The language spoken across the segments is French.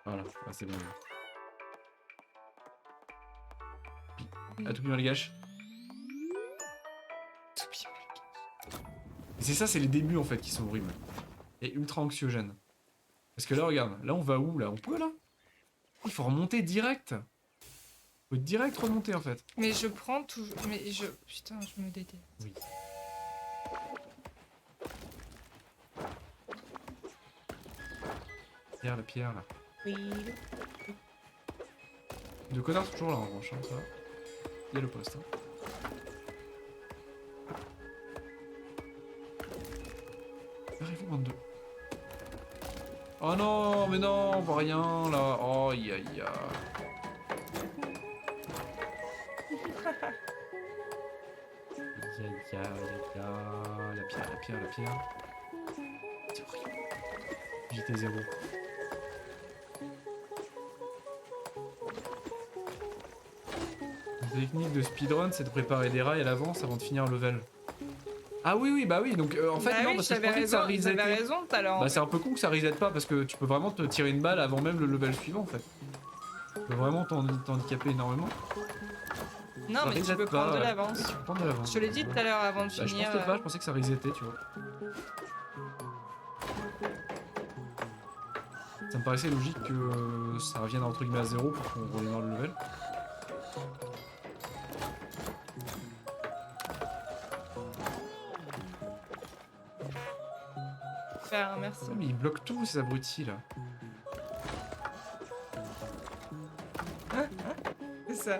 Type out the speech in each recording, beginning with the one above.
Voilà, ah, c'est bon. À tout bien les gâches. Et c'est ça, c'est les débuts en fait qui sont horribles. Et ultra anxiogènes. Parce que là, regarde, là on va où là? On peut là? Il faut remonter direct. Faut direct remonter en fait. Mais je prends toujours. Mais je. Putain, je me déteste. Oui. Pierre, la pierre là. Oui. De connard toujours là en revanche, hein, ça. Il y a le poste. Hein. Arrivons 22. Oh non, mais non, on voit rien là. Oh, aïe aïe aïe. La pierre, la pierre, la pierre. C'est horrible. J'étais 0. La technique de speedrun, c'est de préparer des rails à l'avance avant de finir le level. Ah oui, oui, bah oui, donc en fait, bah non, oui, parce que je pensais que ça resetait. T'avais raison tout à l'heure. Bah c'est un peu con que ça reset pas, parce que tu peux vraiment te tirer une balle avant même le level suivant en fait. Tu peux vraiment t'handicaper énormément. Non, Ça mais tu reset peux pas, prendre de ouais. l'avance. Tu peux prendre de l'avance. Je te l'ai dit tout à l'heure avant de Bah, je finir. pensais pas, je pensais que ça resetait, tu vois. Ça me paraissait logique que ça revienne entre guillemets à 0 pour qu'on redémarre le level. Super, merci. Oh, mais ils bloquent tout ces abrutis là. C'est ça.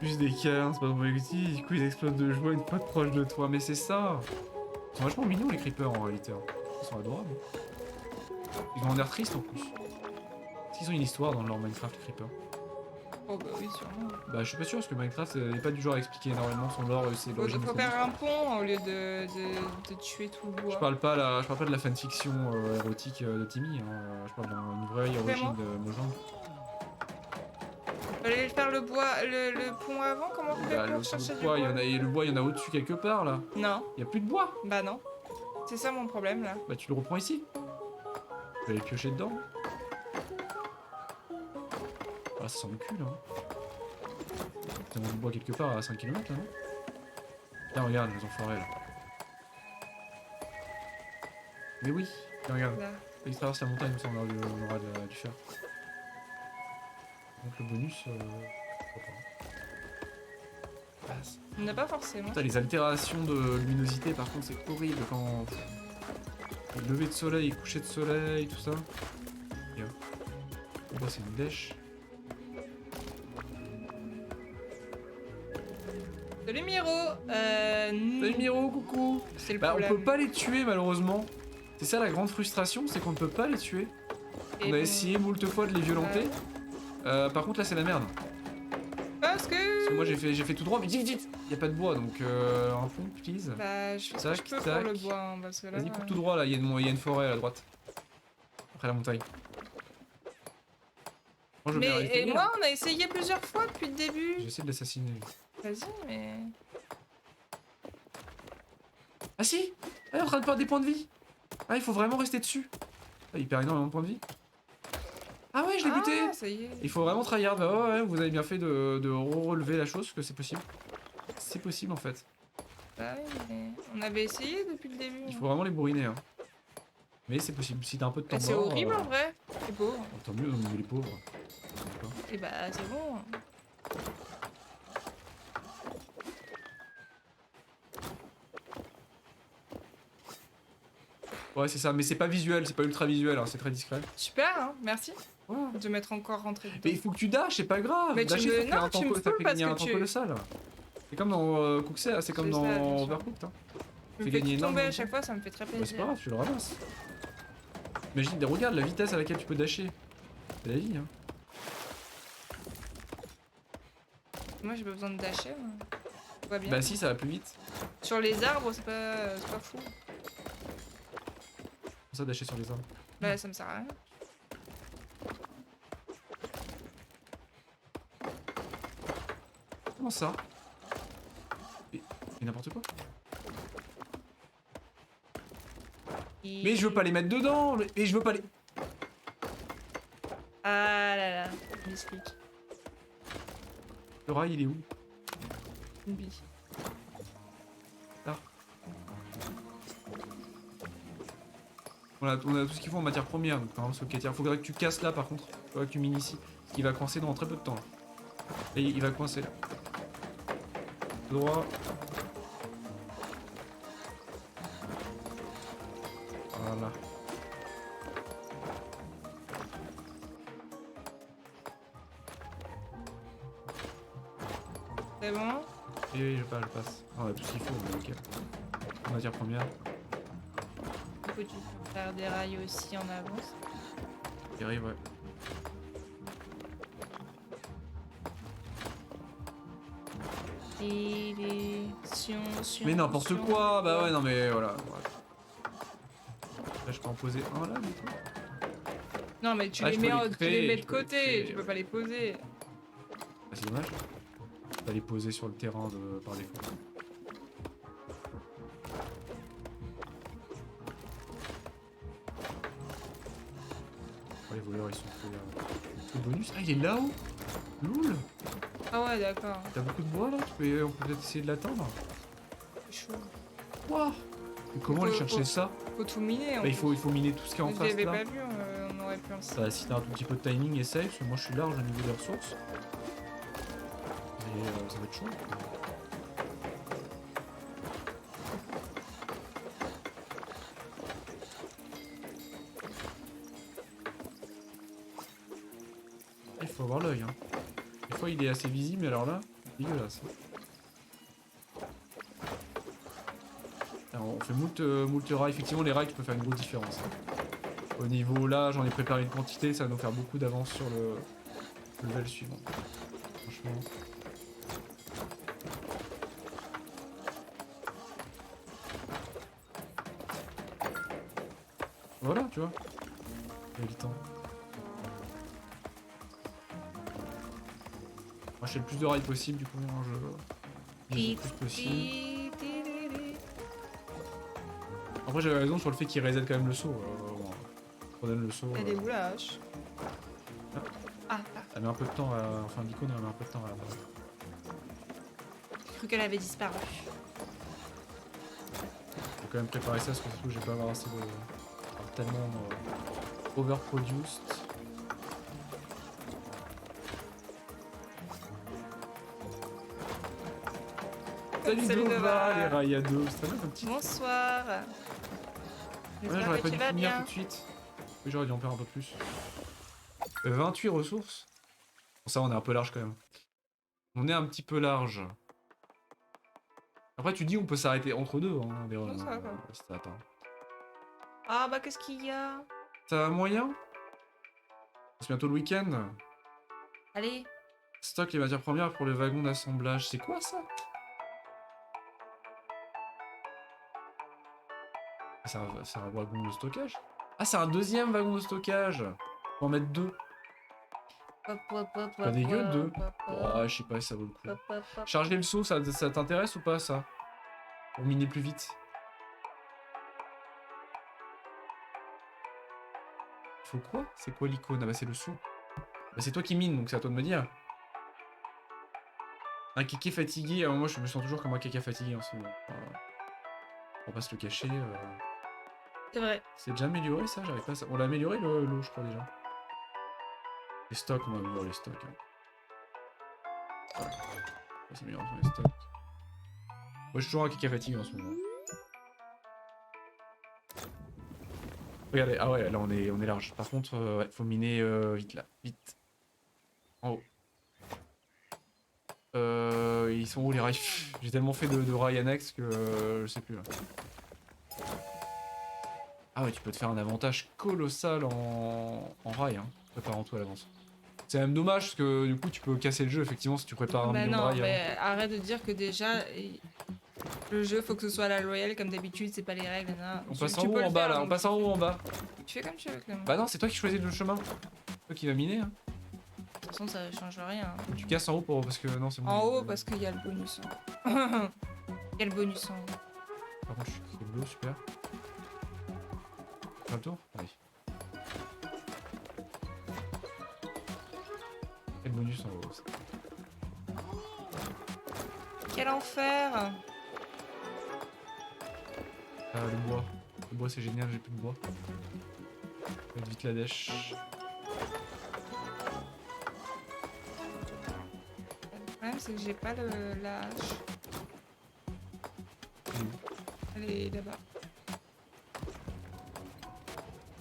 Juste des câlins, c'est pas trop objectif, du coup ils explosent de joie une fois proche de toi, mais c'est ça. Ils sont vachement mignons les creepers en réalité. Ils sont adorables. Ils ont un air triste en plus. Est-ce qu'ils ont une histoire dans leur Minecraft les creepers? Oh bah oui, sûrement. Bah je suis pas sûr parce que Minecraft n'est pas du genre à expliquer énormément son lore et ses origines. Faut faire un pont au lieu de tuer tout le bois. Je parle pas de la fanfiction érotique de Timmy, hein. Je parle d'une vraie origine de Mojang. Fallait faire le bois, le pont avant. Comment on fait Bah, pour chercher le du bois, bois? le bois, il y en a au-dessus quelque part là. Non. Il y a plus de bois. Bah non. C'est ça mon problème là. Bah tu le reprends ici. Tu vas aller piocher dedans. Ah ça sent le cul là. T'as du bois quelque part à 5 km là non? Tiens regarde les enfoirés là. Mais oui, tiens regarde. Là. Ils traversent la montagne, ça on aura du fer. Donc le bonus, pourquoi pas. On n'a pas forcément. Putain, les altérations de luminosité par contre c'est horrible quand... Lever de soleil, coucher de soleil, tout ça. Bien. Là c'est une dèche. Salut Miro. Salut Miro, coucou. C'est le Bah on problème. peut pas les tuer malheureusement. C'est ça la grande frustration, c'est qu'on ne peut pas les tuer. Et On a bon. essayé moult fois de les violenter. Par contre là c'est la merde. Parce que Moi j'ai fait tout droit, mais vite, y a pas de bois donc un pont please. bah je fais ce que Tac, je peux tac. pour le bois hein, parce que là. Vas-y coupe tout droit là, y a une forêt à la droite. Après la montagne. Moi, je veux bien Mais rester et là. moi on a essayé plusieurs fois depuis le début. J'essaie de l'assassiner. Vas-y mais. Ah si, elle est en train de perdre des points de vie. Ah il faut vraiment rester dessus. Ah, il perd énormément de points de vie. Ah ouais je l'ai buté. Ah ça y est. Il faut vraiment tryhard. Bah ouais, vous avez bien fait de relever la chose, que c'est possible. C'est possible en fait. Bah oui mais on avait essayé depuis le début. Il faut vraiment les bourriner. Hein. Mais c'est possible. Si t'as un peu de temps Bah, c'est mort, horrible en vrai. C'est beau. tant mieux, on est les pauvres. Et bah c'est bon. Ouais, c'est ça, mais c'est pas visuel, c'est pas ultra visuel, hein, c'est très discret. Super hein, merci Ouais. de m'être encore rentré dedans. Mais il faut que tu dashes, c'est pas grave. Mais tu Dasher, me- ça fait non, un temps tu me ça fous fait parce gagner que un temps tu- colossal. C'est comme dans Cookset, c'est comme C'est ça, bien dans sûr. Overcooked. Hein. Je me Fais fais gagner tout tomber énormément à de chaque temps. fois, ça me fait très Bah, c'est pas plaisir. grave, tu le ramasses. Imagine, regarde la vitesse à laquelle tu peux dasher. C'est la vie, hein. Moi j'ai pas besoin de dasher. Moi. Tout va bien. Bah si, ça va plus vite. Sur les arbres, c'est pas fou. Pour ça, dasher sur les arbres. Bah ça me sert à rien. Comment ça? Et n'importe quoi. Mais je veux pas les mettre dedans. Et je veux pas les... Ah là là, misclick. Le rail, il est où? Une bille. Là. On a tout ce qu'il faut en matière première, donc par exemple, il faudrait que tu casses là par contre. Il faudrait que tu mines ici. Parce qu'il va coincer dans très peu de temps. Là. Et il va coincer là. Droit. Voilà. C'est bon? Et je passe. Ah, on a tout ce qu'il faut, mais nickel. En matière première. Du coup, tu peux faire des rails aussi en avance. Il arrive, ouais. Mais n'importe quoi. Bah ouais, non mais voilà. Là, je peux en poser un là, du coup. Non, mais tu Ah, les je peux mets, les tu créer, les mets je de peux les côté, créer, tu peux ouais. pas les poser. Ah, c'est dommage. On va les poser sur le terrain par défaut. Oh, les voleurs ils sont trop là. Le bonus. Ah, il est là-haut. Loul. Ah ouais, d'accord. T'as beaucoup de bois là, on peut peut-être essayer de l'atteindre. C'est chaud. Wouah. Mais comment aller chercher ça? Faut tout miner. Bah, il faut miner tout ce qui est en Je face l'avais là. pas vu, on aurait pu en Bah, si t'as un tout petit peu de timing, essaye, parce que moi je suis large au niveau des ressources. Et ça va être chaud. Il faut avoir l'œil. Hein. Des fois il est assez visible, mais alors là, dégueulasse. Alors, on fait moult rails. Effectivement, les rails, tu peux faire une grosse différence. Au niveau là, j'en ai préparé une quantité, ça va nous faire beaucoup d'avance sur le level suivant. Franchement. Voilà, tu vois. Il y a du temps. Moi, je fais le plus de rails possible, du coup, hein, je vise le plus possible. Après, j'avais raison sur le fait qu'il reset quand même le saut. On donne le saut. Elle est où la hache? Ah, Elle met un peu de temps à... Enfin, l'icône, elle met un peu de temps à... j'ai cru qu'elle avait disparu. Faut quand même préparer ça, parce que surtout, j'ai pas avoir assez de... Alors, tellement overproduced. Salut Dova, les Rayados. Ça va, ta petite... Bonsoir. Ouais, j'aurais pas dû finir tout de suite. Oui, j'aurais dû en faire un peu plus. 28 ressources. Bon, ça, on est un peu large quand même. On est un petit peu large. Après, tu dis on peut s'arrêter entre deux. Hein, Non, ça va. ça va pas. Ah bah qu'est-ce qu'il y a? T'as moyen? C'est bientôt le week-end. Allez. Stock les matières premières pour le wagon d'assemblage. C'est quoi ça? C'est un wagon de stockage? Ah, c'est un deuxième wagon de stockage. Faut en mettre deux. Pas dégueu, deux. Oh, je sais pas si ça vaut le coup. Charger le seau, ça t'intéresse ou pas, ça? Pour miner plus vite. Faut quoi? C'est quoi l'icône? Ah bah c'est le seau. Bah c'est toi qui mines, donc c'est à toi de me dire. Un kéké fatigué. Alors moi je me sens toujours comme un kéké fatigué en ce moment. On va pas se le cacher. C'est vrai. C'est déjà amélioré ça? J'arrive pas à ça. On l'a amélioré l'eau, je crois déjà. Les stocks, on va améliorer les stocks. Hein. Ouais. On va s'améliorer sur les stocks. Moi je suis toujours un kéké fatigué en ce moment. Regardez, ah ouais, là on est large. Par contre, ouais, faut miner vite là, vite. En haut. Ils sont où les rails? J'ai tellement fait de rails annexes que je sais plus là. Ah ouais, tu peux te faire un avantage colossal en rail, hein, préparant tout à l'avance. C'est même dommage parce que du coup tu peux casser le jeu effectivement si tu prépares un million de rails. Mais arrête de dire que déjà le jeu faut que ce soit à la loyale comme d'habitude, c'est pas les règles. On passe en haut ou en bas là? On passe en haut ou en bas? Tu fais comme tu veux Clément. Bah non, c'est toi qui choisis le chemin. C'est toi qui vas miner. Hein. De toute façon ça change rien. Tu casses en haut parce que non c'est bon. En haut parce qu'il y a le bonus. Il y a le bonus en haut. Par contre je suis de l'eau, super. Faire le tour? Allez. bonus en haut aussi. Quel enfer! Ah, le bois. Le bois, c'est génial, j'ai plus de bois. Je vais vite la dèche. Le problème, c'est que j'ai pas la hache. Elle est où? Elle est là-bas.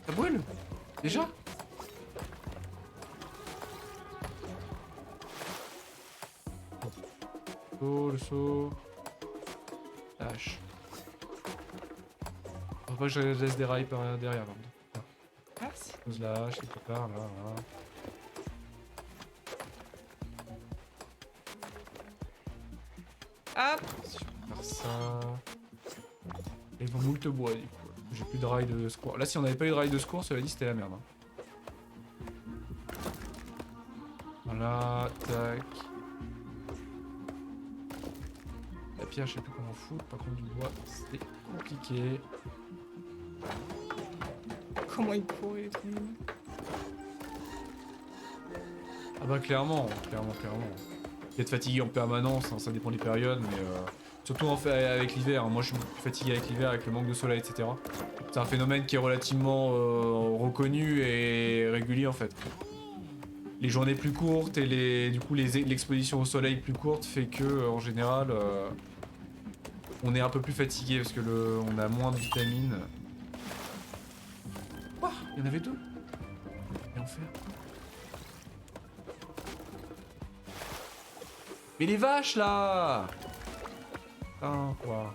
Ça brûle? Déjà? Oh, le saut. La hache. Faut pas que je laisse des rails par derrière. Là. Merci. Pose la hache quelque part, là, là. Hop! Si je peux faire ça... Et ils vont moult le bois, du coup. J'ai plus de rails de secours. Là, si on avait pas eu de rails de secours, ça veut dire c'était la merde. Hein. Voilà, tac. La pierre, je sais plus comment foutre. Par contre, du bois, c'est compliqué. Comment il court, il est trop mignon. Ah bah clairement. Être fatigué en permanence, hein, ça dépend des périodes, mais surtout en fait avec l'hiver. Hein. Moi, je suis beaucoup plus fatigué avec l'hiver, avec le manque de soleil, etc. C'est un phénomène qui est relativement reconnu et régulier en fait. Les journées plus courtes et du coup l'exposition au soleil plus courte fait que en général on est un peu plus fatigué parce que on a moins de vitamines. Ouah, il y en avait deux. Et en faire. Mais les vaches là! Putain quoi.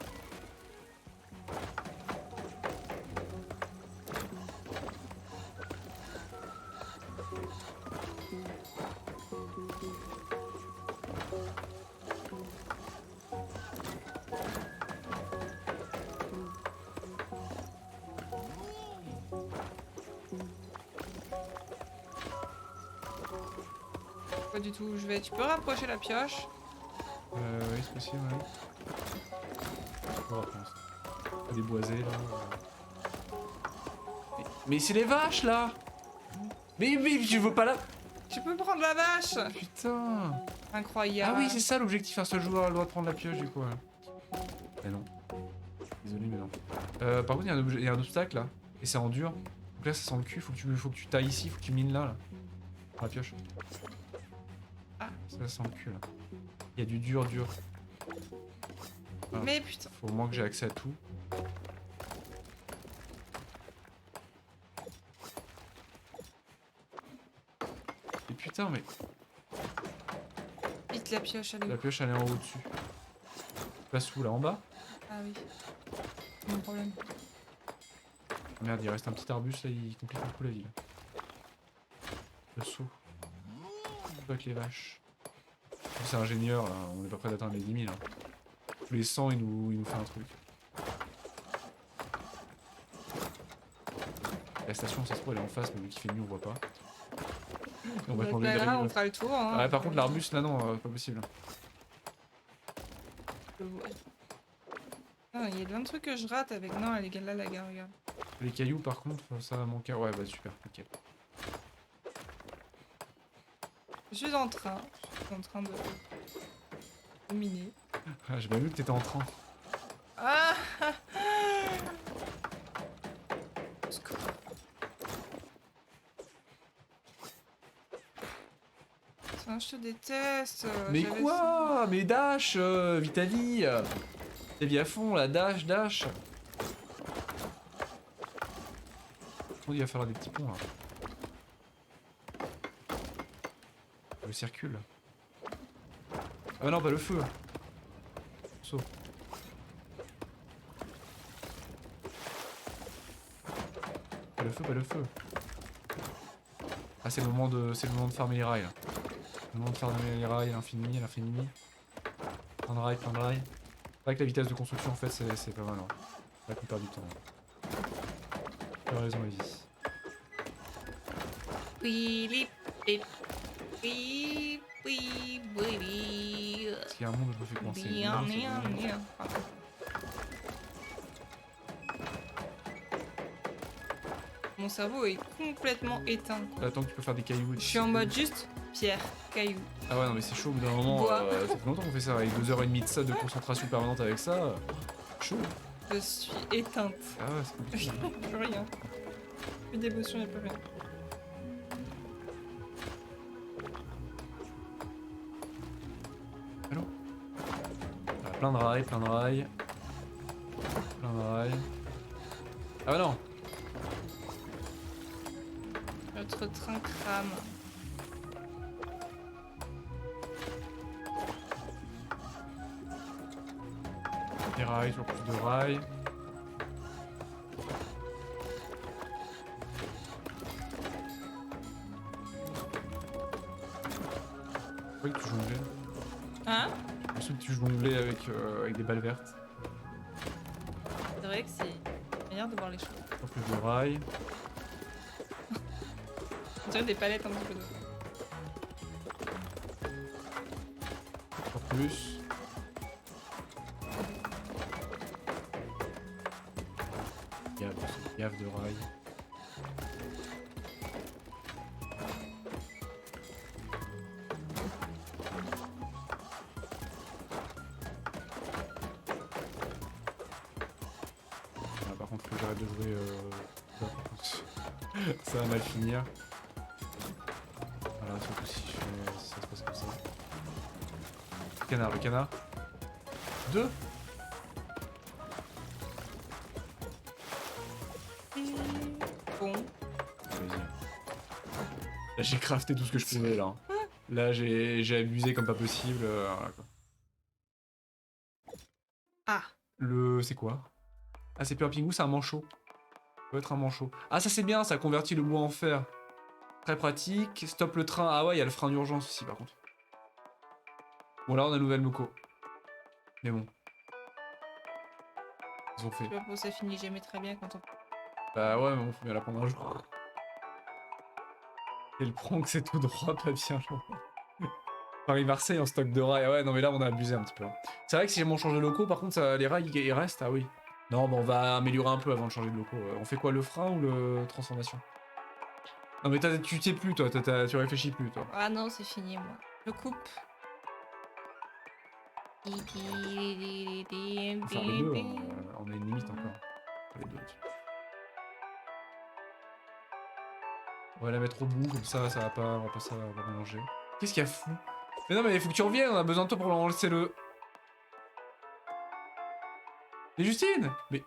Pas du tout. Tu peux rapprocher la pioche? Oui, c'est possible, ouais. On va prendre ça. Pas déboisé là. Mais c'est les vaches là! Mais je veux pas là! Tu peux prendre la vache! Putain! Incroyable. Ah oui, c'est ça l'objectif, un seul joueur a le droit de prendre la pioche du coup. Ouais. Mais non. Désolé, mais non. Par contre, il y a un obstacle là. Et c'est en dur. Donc là, ça sent le cul. Faut que tu tailles ici, faut que tu mines là. Dans la pioche. Ah. Ça sent le cul là. Il y a du dur. Voilà. Mais putain. Faut au moins que j'ai accès à tout. Et putain, mais. Vite la pioche, allez. La pioche elle est en haut dessus. Passe où là en bas? Ah oui. Mon problème. Ah, merde, il reste un petit arbuste là, il complique un peu la ville. Le saut. Avec les vaches. C'est ingénieur là, on est pas près d'atteindre les 10 000. Hein. Tous les 100 il nous fait un truc. La station ça se trouve elle est en face mais vu qu'il fait nuit on voit pas. Et on va prendre les Là, on fera le tour. Hein. Ah ouais, par contre l'arbuste là non, pas possible. Ah, il y a plein de trucs que je rate avec. Non, elle est là, la gare, regarde. Les cailloux par contre ça va manquer. Ouais bah super, nickel. Je suis en train de miner. Ah, j'ai bien vu que t'étais en train. Ah! Putain, je te déteste. Mais J'avais- quoi? Mais dash, Vitaly. T'es à fond là, dash. Il va falloir des petits ponts là. Le circule. Ah non, pas le feu. Saut. Pas le feu. Ah c'est le moment de farmer les rails là. Le moment de farmer les rails à l'infini. Plein de rails. C'est vrai que la vitesse de construction en fait c'est pas mal. Hein. C'est vrai qu'on perd du temps. Tu as raison Evie. Parce qu'il y a un monde où je me fais coincer. Mon mon cerveau est complètement éteint. Quoi. Attends que tu peux faire des cailloux. Je suis en mode juste pierre, caillou. Ah ouais, non, mais c'est chaud au bout d'un moment. Bois. Ça fait longtemps qu'on fait ça, avec 2h30 de ça, de concentration permanente avec ça. Chaud. Je suis éteinte. Ah ouais, c'est compliqué. Plus rien. Plus d'émotion, y'a plus rien. Allô. Plein de rails, plein de rails. Plein de rails. Ah bah non. Notre train crame. Des rails, toujours plus de rails. Oui, que tu jonglais. Hein? Je pense que tu jonglais avec des balles vertes. C'est vrai que c'est une manière de voir les choses. Toujours plus de rails. On dirait des palettes un petit peu d'eau. Encore plus. Gaffe de rails. Ah, par contre, faut que j'arrête de jouer. Là, par contre, ça va mal finir. Voilà, surtout si je fais... si ça se passe comme ça. Le canard. 2. Bon. Vas-y. Là, j'ai crafté tout ce que je pouvais, là. Là, j'ai abusé comme pas possible. Voilà, quoi. Ah. C'est quoi? Ah, c'est plus un pingou, c'est un manchot. Ça peut être un manchot. Ah, ça c'est bien, ça convertit le bois en fer. Très pratique. Stop le train. Ah ouais, il y a le frein d'urgence aussi, par contre. Bon, là, on a une nouvelle moco. Mais bon. Ils ont fait. Je sais pas pourquoi ça finit jamais très bien quand on... Bah ouais, mais bon, faut bien la prendre un jour. Et le prank, c'est tout droit, pas bien long. Paris-Marseille en stock de rails. Ah ouais, non, mais là, on a abusé un petit peu. C'est vrai que si on change de locaux, par contre, les rails, ils restent. Ah oui. Non, bah on va améliorer un peu avant de changer de locaux. On fait quoi, le frein ou le transformation? Non, mais tu sais plus, toi. Tu réfléchis plus, toi. Ah non, c'est fini, moi. Je coupe. On va faire les deux. Hein. On a une limite encore. Les deux. On va la mettre au bout, comme ça, ça va pas, on va mélanger. Qu'est-ce qu'il y a fou? Mais non, mais il faut que tu reviennes, on a besoin de toi pour lancer le... Mais Justine! Mais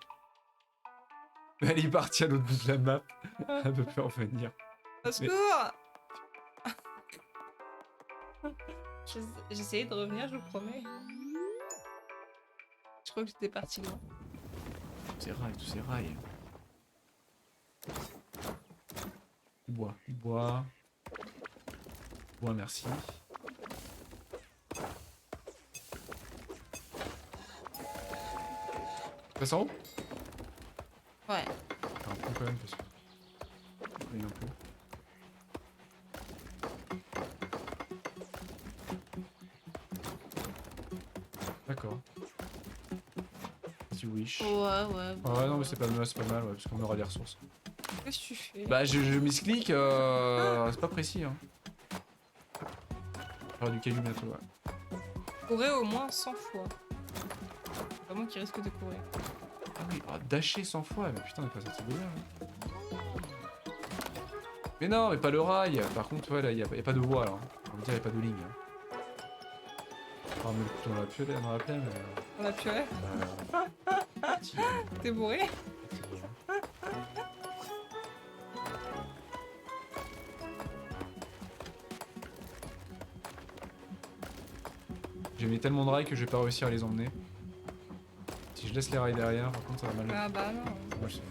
elle est partie à l'autre bout de la map. Elle peut plus revenir. Au secours! J'essayais de revenir, je vous promets. Je crois que j'étais partie loin. Tous ces rails. Bois. Bois, merci. Passe en haut? Ouais. Un peu quand même, parce que... Oui, non plus. D'accord. Si wish. Ouais. Ouais, non, mais c'est pas mal, ouais, parce qu'on aura des ressources. Qu'est-ce que tu fais? Bah, je misclick, c'est pas précis, hein. J'aurai du caillou bientôt, ouais. Courir au moins 100 fois. C'est pas moi qui risque de courir. Ah oui, dasher 100 fois, mais putain, on est pas sorti de là. Hein. Mais non, mais pas le rail. Par contre, ouais, là, y a pas de voie, là. On va dire, y a pas de ligne. Hein. On va mettre le couteau dans la plaine, mais... On a purée? Fatigué. T'es bourré? Fatigué, hein. J'ai mis tellement de rails que je vais pas réussir à les emmener. Si je laisse les rails derrière, par contre, ça va mal. Ah bah non. Moi, je sais.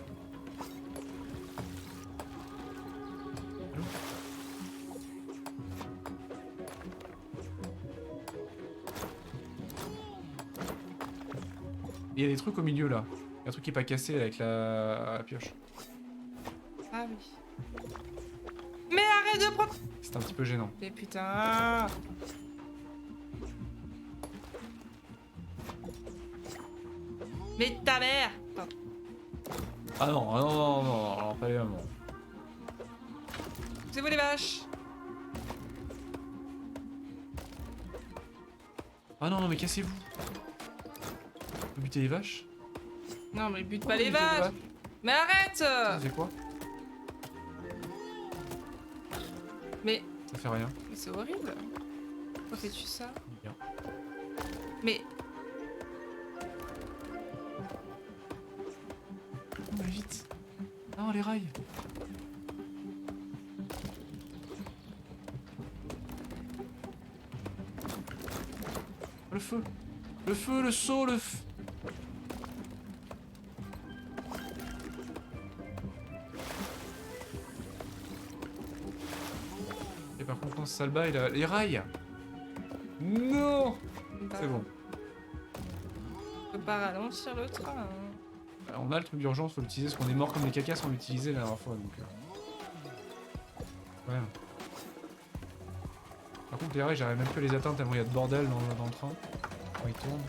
Il y a des trucs au milieu là. Il y a un truc qui est pas cassé avec la pioche. Ah oui. Mais arrête de prendre... C'est un petit peu gênant. Mais putain. Mais ta mère. Attends. Ah non, non, pas les mêmes. C'est vous les vaches. Ah non, non, mais cassez-vous. Vous butez les vaches? Non, mais bute Pourquoi pas les vous butez vaches. Mais arrête. Ça fait quoi? Mais Ça fait rien. c'est horrible. Pourquoi fais-tu ça? Bien. Mais Non, mais vite. Non, les rails. Le feu. Le feu, le seau, le feu. Et par contre, quand ça le bat, il a les rails. Non. bah, C'est bon. on peut pas ralentir le train. Hein. On a le truc d'urgence, faut l'utiliser parce qu'on est mort comme des cacas sans l'utiliser la dernière fois. Donc, ouais. Par contre, les rails, j'arrive même plus à les atteindre tellement il y a de bordel dans le train. Quand il tourne.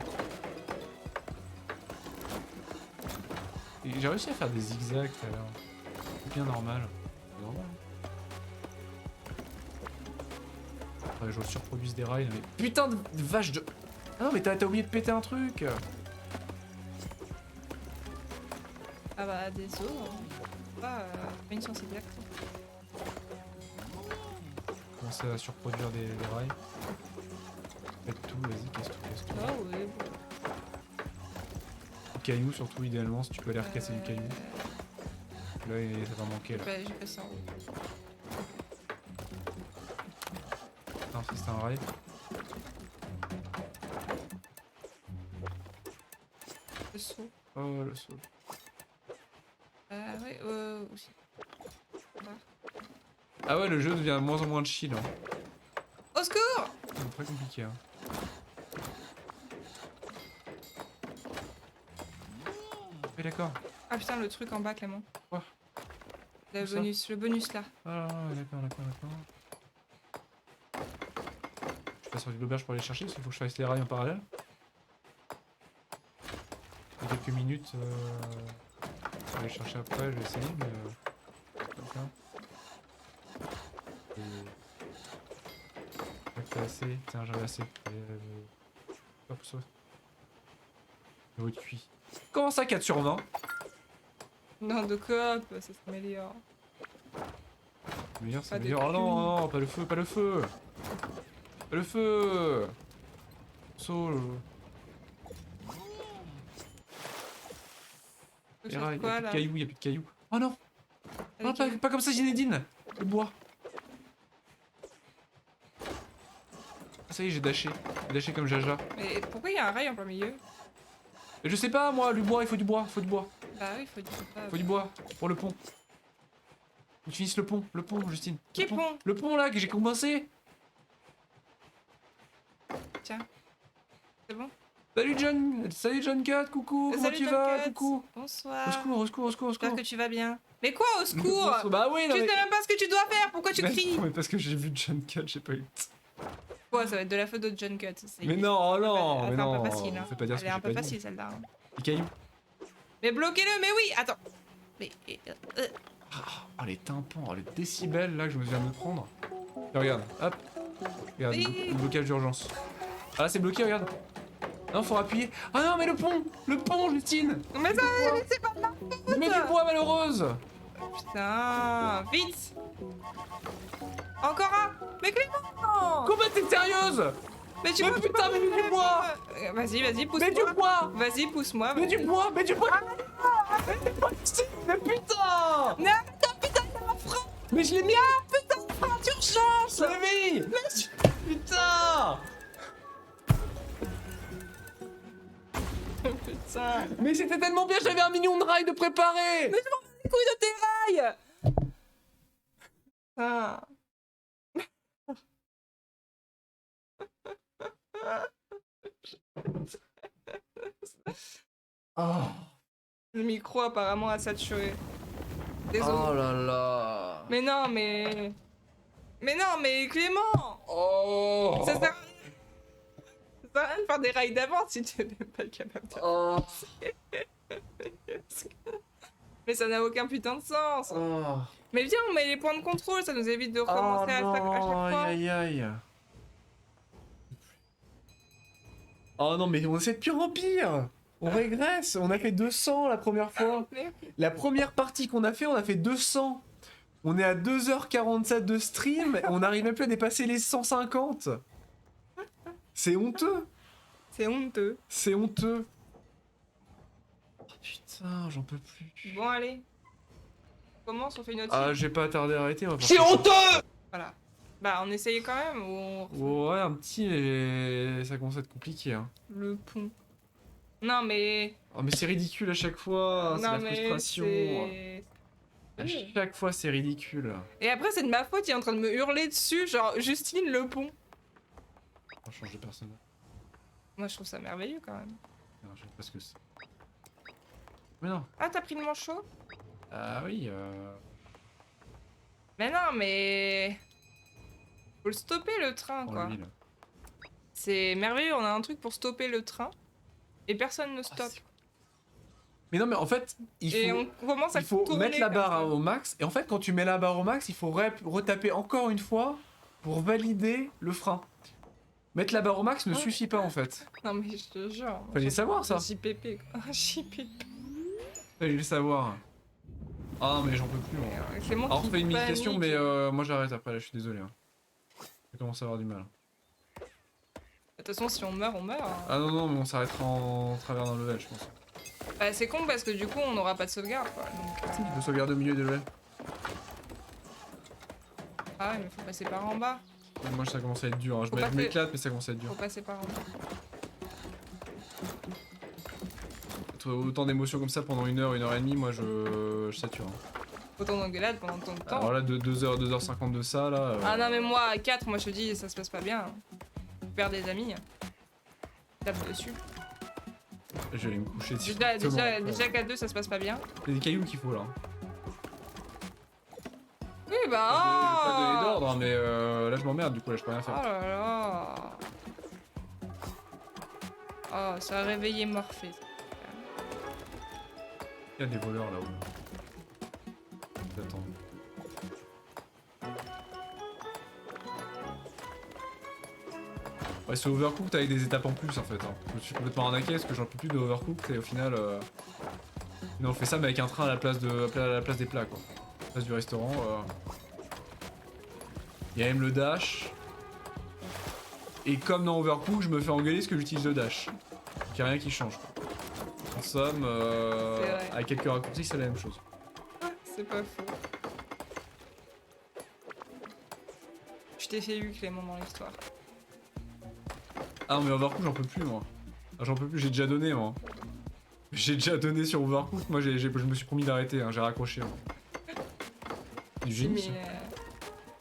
Et j'ai réussi à faire des zigzags tout à l'heure. C'est bien normal. C'est normal. Faudrait que je surproduise des rails, mais putain de vache de... Ah non mais t'as oublié de péter un truc. Ah bah désolé. Pas une science exacte. Commencer à surproduire des rails. Faites tout, vas-y, casse tout. Ah ouais. Du caillou surtout idéalement si tu peux aller recasser du caillou. Là ça va manquer là. J'ai pas ça en haut. Non ça c'était un rail. Le saut. Oh le saut. Ouais, aussi. Ah ouais le jeu devient de moins en moins chill. Hein. Au secours! C'est très compliqué. Hein. Oui d'accord. Ah putain, le truc en bas, Clément. Quoi? Le Où ça bonus là. Ah d'accord. Je passe sur l'auberge pour aller chercher parce qu'il faut que je fasse les rails en parallèle. Il y a quelques minutes. Je vais aller chercher après, je vais essayer mais... comme ça. T'as assez. Tiens j'avais assez. Hop ça. Le haut de cuit. Comment ça 4 sur 20? Non, de coop, ça s'améliore. Meilleur c'est Pas de meilleur. Oh cuit. non, pas le feu. Pas le feu. Saut. Les rails, Quoi, y'a là? plus de cailloux. Oh non. Avec Non, pas comme ça Zinedine. Le bois. Ah, ça y est j'ai dashé. J'ai dashé comme Jaja. Mais pourquoi il y a un rail en plein milieu? Et je sais pas moi, le bois, il faut du bois. Bah oui, faut dire ça. Faut du bois pour le pont. Faut que tu finisses le pont, Justine. Quel Le pont? Le pont là que j'ai commencé. Tiens. C'est bon? Salut John Cat, coucou, comment Salut, tu John vas, Cut. coucou. Bonsoir. Au secours. J'espère que tu vas bien. Mais quoi, au secours? Bah oui, non Tu mais... sais même pas ce que tu dois faire, pourquoi tu cries? Mais parce que j'ai vu John Cat, j'ai pas eu... Quoi, ça va être de la faute de John Cut. Mais non, oh non, mais C'est non. un peu facile. Hein. Fais pas dire ce Elle est que un j'ai peu pas dit. facile celle-là. Hein. Les cailloux. Mais bloquez-le, mais oui, attends. Mais. Oh les tympans, oh les décibels là que je me viens de prendre. Et regarde, hop. Regarde, Oui. le blocage d'urgence. Ah là c'est bloqué, regarde. Non, faut appuyer. Ah non, mais le pont, Justine. Mais ça, c'est pas de la faute. Mais du bois, malheureuse. Putain, vite. Encore un. Mais Clément. Comment t'es sérieuse? Mais tu Mais vois, putain, mais du bois. Vas-y, pousse-moi. Mais du bois. Vas-y, pousse-moi. Mais du bois. Mais putain. Non, putain, il y a un frein. Mais je l'ai mis. Putain, frein d'urgence. Je l'ai mis. Putain. Putain. Mais c'était tellement bien, j'avais 1 million de rails de préparer. Mais je m'en bats les couilles de tes rails. Putain. Oh. Le micro apparemment a saturé. Désolé. Oh là là. Mais non, mais... Mais non, mais Clément. Oh. Ça sert à rien. Ça sert à rien de faire des rails d'avant si tu n'es pas capable de... Oh. Mais ça n'a aucun putain de sens. Oh. Mais viens, on met les points de contrôle, ça nous évite de Oh recommencer à chaque fois. aïe aïe aïe. Oh non, mais on essaie de pire en pire. On régresse. On a fait 200 la première fois. Mais- La première partie qu'on a fait 200. On est à 2h47 de stream. Et on n'arrive même plus à dépasser les 150. C'est honteux. C'est honteux. C'est honteux. Oh, putain, j'en peux plus. Bon, allez. On commence, on fait une autre Ah, team. j'ai pas tardé à arrêter. C'est honteux! Voilà. Bah, on essayait quand même ou on... Ouais, un petit, mais ça commence à être compliqué. Hein. Le pont. Non, mais... Oh, mais c'est ridicule à chaque fois. C'est non, la mais frustration. c'est... À chaque fois, c'est ridicule. Et après, c'est de ma faute, il est en train de me hurler dessus, genre, Justine, le pont. On change de personnage. Moi, je trouve ça merveilleux, quand même. Non, je sais pas ce que c'est. Mais non. Ah, t'as pris le manchot? Ah oui, Mais non, mais... Faut le stopper, le train, dans quoi. l'huile. C'est merveilleux, on a un truc pour stopper le train. Et personne ne Ah, stoppe. mais non, mais en fait, Et on commence à il faut tourner mettre la comme barre ça. au max. Et en fait, quand tu mets la barre au max, il faut retaper encore une fois pour valider le frein. Mettre la barre au max ne Ouais. suffit pas en fait. Non, mais je te jure. Fallait savoir ça. JPP, quoi. JPP. Fallait le savoir. Ah, mais j'en peux plus. Moi. C'est moi Alors, qui on fait une panique. méditation, mais moi j'arrête après, là, je suis désolé. Hein. Je commence à avoir du mal. De toute façon, si on meurt, on meurt. Hein. Ah non, non, mais on s'arrêtera en travers d'un level, je pense. Bah, c'est con parce que du coup, on n'aura pas de sauvegarde, quoi. Donc, Si, tu peux sauvegarder au milieu des levels. Ah, mais faut passer par en bas. Moi, ça commence à être dur. Hein. Faut Je pas m'éclate, mais ça commence à être dur. Faut passer par en bas. Autant d'émotions comme ça pendant 1h et demie, moi je sature. Hein. Autant d'engueulade pendant tant de temps. Alors là, de 2h, 2h50 de ça, là. Ah non, mais moi, à 4, moi je te dis, ça se passe pas bien. Je perds des amis. Tape dessus. Je vais aller me coucher. Déjà qu'à 2, ça se passe pas bien. C'est des cailloux qu'il faut là. Oui, bah. Pas donner Oh d'ordre, hein, mais là je m'emmerde, du coup là je peux rien Oh faire. là là. Oh, ça a réveillé Morphée. Il y a des voleurs là-haut. J'attends. Ouais, c'est Overcooked avec des étapes en plus en fait. Hein. Je me suis complètement arnaqué parce que j'en peux plus de Overcooked et au final. On fait ça mais avec un train à la place, à la place des plats quoi. À la place du restaurant. Il y a même le dash. Et comme dans Overcooked, je me fais engueuler parce que j'utilise le dash. Donc il n'y a rien qui change quoi. En somme, vrai. avec quelques raccourcis, c'est la même chose. C'est pas faux. Je t'ai fait eu Clément dans l'histoire. Ah non mais Overcooked j'en peux plus moi. Ah, j'en peux plus, j'ai déjà donné moi. J'ai déjà donné sur Overcooked, moi je me suis promis d'arrêter, hein, j'ai raccroché. Hein. Du génie. Ça.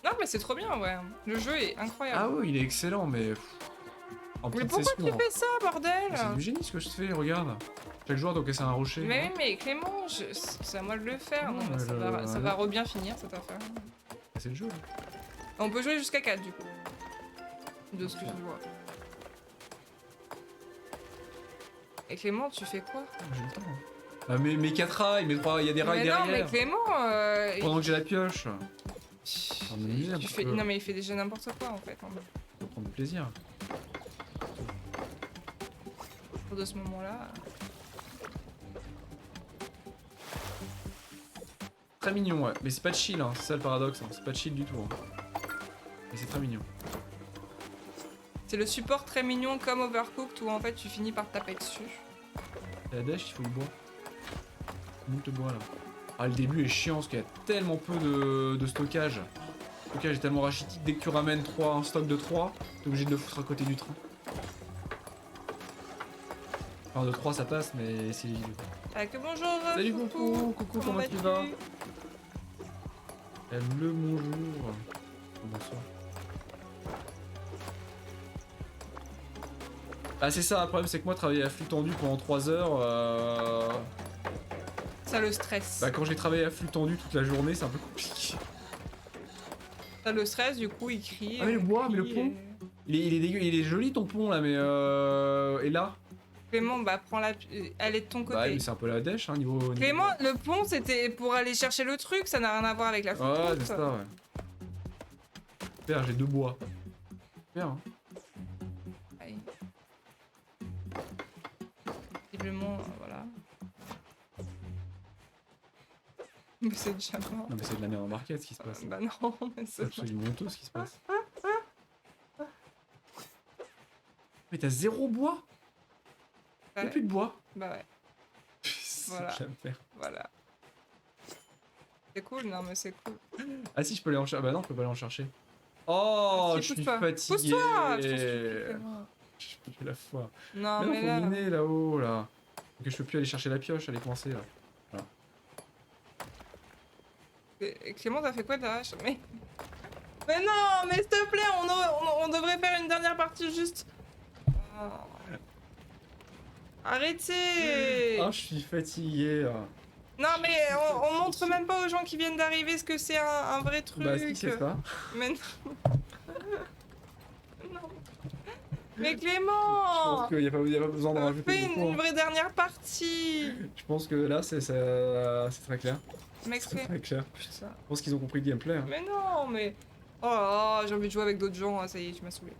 Non mais c'est trop bien ouais. Le jeu est incroyable. Ah oui il est excellent mais... En Mais petite pourquoi session, tu hein. fais ça bordel? C'est du génie ce que je fais, regarde. Chaque joueur doit casser un rocher. Mais oui mais Clément, c'est à moi de le faire. Non, Non, mais mais ça va re-bien finir cette affaire. C'est le jeu. Là. On peut jouer jusqu'à 4 du coup. De ce que je vois. Et Clément, tu fais quoi? J'ai le temps. Hein. Ah, mais mes 4 rails, mes 3, il y a des rails Mais non derrière. mais Clément... Pendant que j'ai la pioche. tu m'amuser un fais... peu. Non mais il fait déjà n'importe quoi en fait. Hein. Faut prendre du plaisir. Pour de ce moment-là... Très mignon ouais, mais c'est pas chill hein, c'est ça le paradoxe, hein. C'est pas chill du tout. Hein. Mais c'est très mignon. C'est le support très mignon comme Overcooked où en fait tu finis par te taper dessus. Et la dash, il faut du bois. Monte le bois là. Ah, le début est chiant parce qu'il y a tellement peu de stockage. Le stockage est tellement rachitique, dès que tu ramènes un stock de 3, t'es obligé de le foutre à côté du train. Enfin, de 3 ça passe, mais c'est. Ah que bonjour. Salut coucou, coucou, comment tu vas? Le bonjour. Bonsoir. Ah c'est ça, le problème c'est que moi travailler à flux tendu pendant 3 heures, Ça le stress. bah quand j'ai travaillé à flux tendu toute la journée c'est un peu compliqué. Ça le stress, du coup il crie. Ah mais le bois, mais le crie pont. Il est dégueu, il est joli ton pont là mais et là? Clément, bah prends la... Elle est de ton Bah, côté. mais c'est un peu la dèche, hein, niveau. Clément, le pont, c'était pour aller chercher le truc, ça n'a rien à voir avec la Ouais, fausse c'est ça, ouais. Super, j'ai 2 bois. Super, hein. Ouais. Visiblement, voilà. Mais c'est déjà mort. Non, mais c'est de la merde embarquée ce qui se passe. Bah non, mais C'est c'est absolument honteux ce qui se passe. Mais t'as 0 bois? Y'a Ouais. plus de bois? Bah ouais, C'est Voilà. de la merde. voilà. C'est cool, non mais c'est cool. Ah si, je peux aller en chercher. Bah non, je peux pas aller en chercher. Oh, Si, je suis pousse-toi. fatigué. Pousse-toi, je t'en supplie, Clément. J'ai la foi. Non Mais non, mais faut là... miner là-haut, là. Ok, je peux plus aller chercher la pioche, elle est coincée, là. Clément, t'as fait quoi d'arrache? Mais non, mais s'il te plaît, on devrait faire une dernière partie juste. Oh. Arrêtez! Ah, je suis fatigué, là. Non mais on montre même pas aux gens qui viennent d'arriver ce que c'est un vrai truc. Bah, si, c'est ça. Mais non. Non. Mais Je Clément! pense qu'il y a pas besoin d'en rajouter Fais beaucoup. une Hein. vraie dernière partie! Je pense que là, c'est très clair. Mec, C'est très clair. Putain. Je pense qu'ils ont compris le gameplay. Hein. Mais non, mais. Oh, là là, j'ai envie de jouer avec d'autres gens, hein, ça y est, tu m'as saoulé.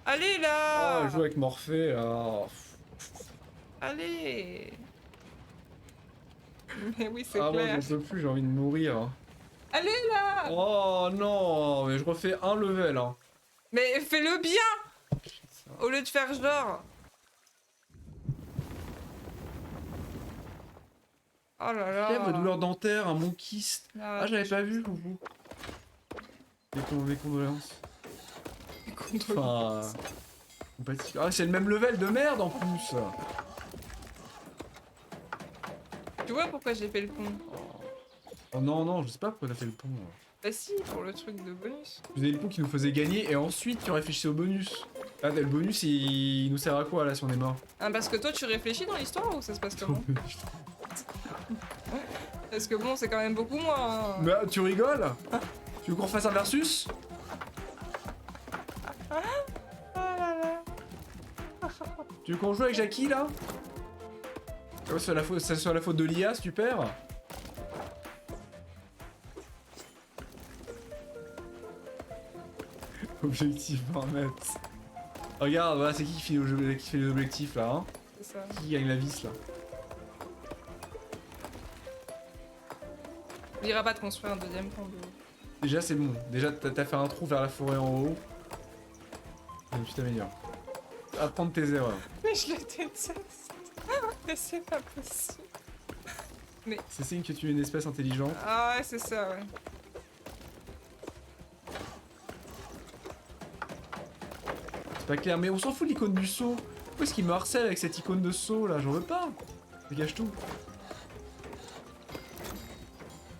Allez là! Ah, jouer avec Morphée, là. Allez! Mais oui, c'est Ah, moi, clair. j'en peux plus, j'ai envie de mourir. Allez là! Oh non, mais je refais un level. Hein. Mais fais-le bien! Au lieu de faire genre. Oh là là! Fièvre, douleur dentaire, un monkeys. Ah, Ah, j'avais pas vu, coucou. Mes condoléances. Enfin. Compatis. Ah, c'est le même level de merde en plus. Tu vois pourquoi j'ai fait le pont? Oh non, non, je sais pas pourquoi t'as fait le pont. Bah si, pour le truc de bonus. Tu faisais le pont qui nous faisait gagner et ensuite tu réfléchissais au bonus. Ah, le bonus il nous sert à quoi là si on est mort? Ah, parce que toi tu réfléchis dans l'histoire ou ça se passe comment? Parce que bon, c'est quand même beaucoup moins. Mais tu rigoles? Tu veux qu'on refasse un versus? Ah là là. Tu veux qu'on joue avec Jackie là? Ça soit la faute de l'IA si tu perds? Objectif 20 mètres. Regarde, voilà, c'est qui fait les objectifs là, hein? C'est ça. Qui gagne la vis là? On dira pas de construire un deuxième pont de. Déjà c'est bon, déjà t'as fait un trou vers la forêt en haut. Et tu t'améliores. Apprendre tes erreurs. Mais je le déteste. Mais c'est pas possible. C'est signe que tu es une espèce intelligente. Ah ouais, c'est ça, ouais. C'est pas clair, mais on s'en fout de l'icône du saut. Pourquoi est-ce qu'il me harcèle avec cette icône de saut là? J'en veux pas. Dégage tout.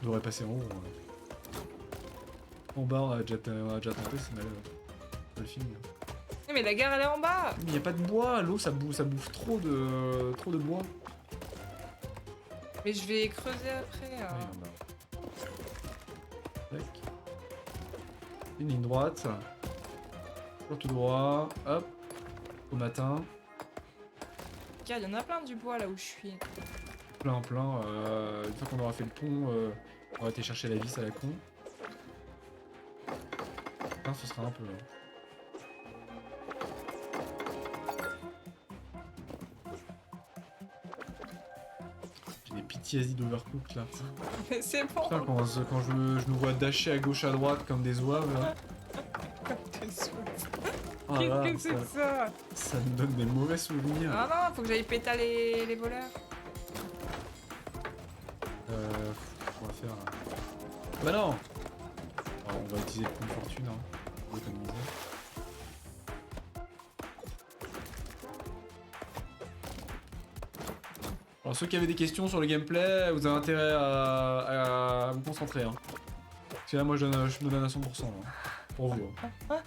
On devrait passer en haut. En bas, on a déjà tenté, c'est mal. Le film. Mais la gare elle est en bas. Mais y a pas de bois, l'eau ça bouffe trop de bois. Mais je vais creuser après. Oui, tac. Une ligne droite. Toujours tout droit. Hop. Au matin. Regarde, il y en a plein du bois là où je suis. Plein. Une fois qu'on aura fait le pont, on va aller chercher la vis à la con. Putain, ce sera un peu. J'ai des PTSD d'Overcooked là. Mais c'est bon. Putain, quand je nous vois dasher à gauche à droite comme des zouaves là. T'es saoul. Ah là, Qu'est-ce que c'est que ça? ça me donne des mauvais souvenirs. Ah non, faut que j'aille péter les voleurs. On va faire. Bah non! Alors, on va utiliser le point de fortune, hein. Pour économiser. Alors, ceux qui avaient des questions sur le gameplay, vous avez intérêt à vous concentrer. Hein. Parce que là, moi, je me donne à 100%. Hein, pour vous. Hein.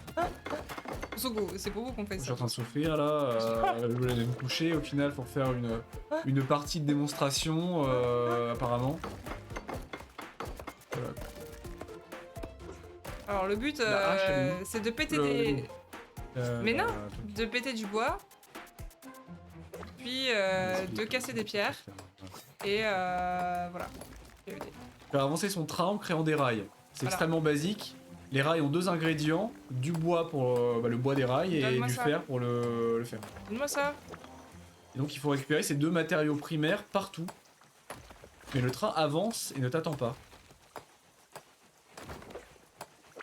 Sogo, c'est pour vous qu'on fait Je suis ça. en train de souffrir là, je voulais aller me coucher au final pour faire une partie de démonstration apparemment. Voilà. Alors le but, La hache, elle est où c'est de péter Le- des... Mais non. truc. de péter du bois. puis de casser des pierres. Et voilà. PVT. Faire avancer son train en créant des rails. C'est Voilà. extrêmement basique. Les rails ont 2 ingrédients, du bois pour le bois des rails et Donne-moi du ça. fer pour le fer. Donne-moi ça. Et donc il faut récupérer ces 2 matériaux primaires partout. Mais le train avance et ne t'attend pas.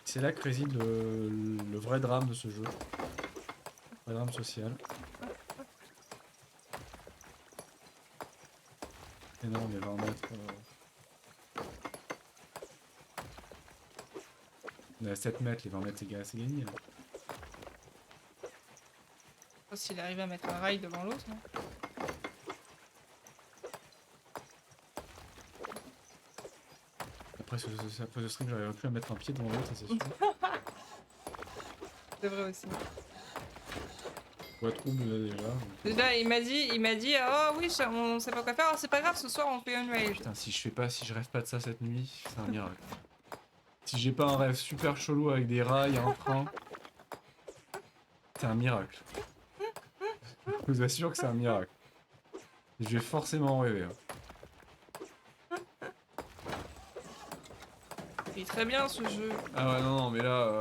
C'est là que réside le vrai drame de ce jeu. Le vrai drame social. Énorme, il y a 20 mètres. On est à 7 mètres, les 20 mètres c'est gagné. Là. Je sais pas s'il arrive à mettre un rail devant l'autre. Hein. Après ce stream, j'arriverai plus à mettre un pied devant l'autre, ça c'est sûr. C'est vrai aussi. Ouais, trouble là déjà. Déjà, il m'a dit, oh oui, on sait pas quoi faire. Oh, c'est pas grave, ce soir on fait une rage. Putain, si je rêve pas de ça cette nuit, c'est un miracle. Si j'ai pas un rêve super chelou avec des rails, un train, c'est un miracle. Je vous assure que c'est un miracle. Je vais forcément en rêver. Hein. Il est très bien ce jeu. Ah ouais, non, mais là...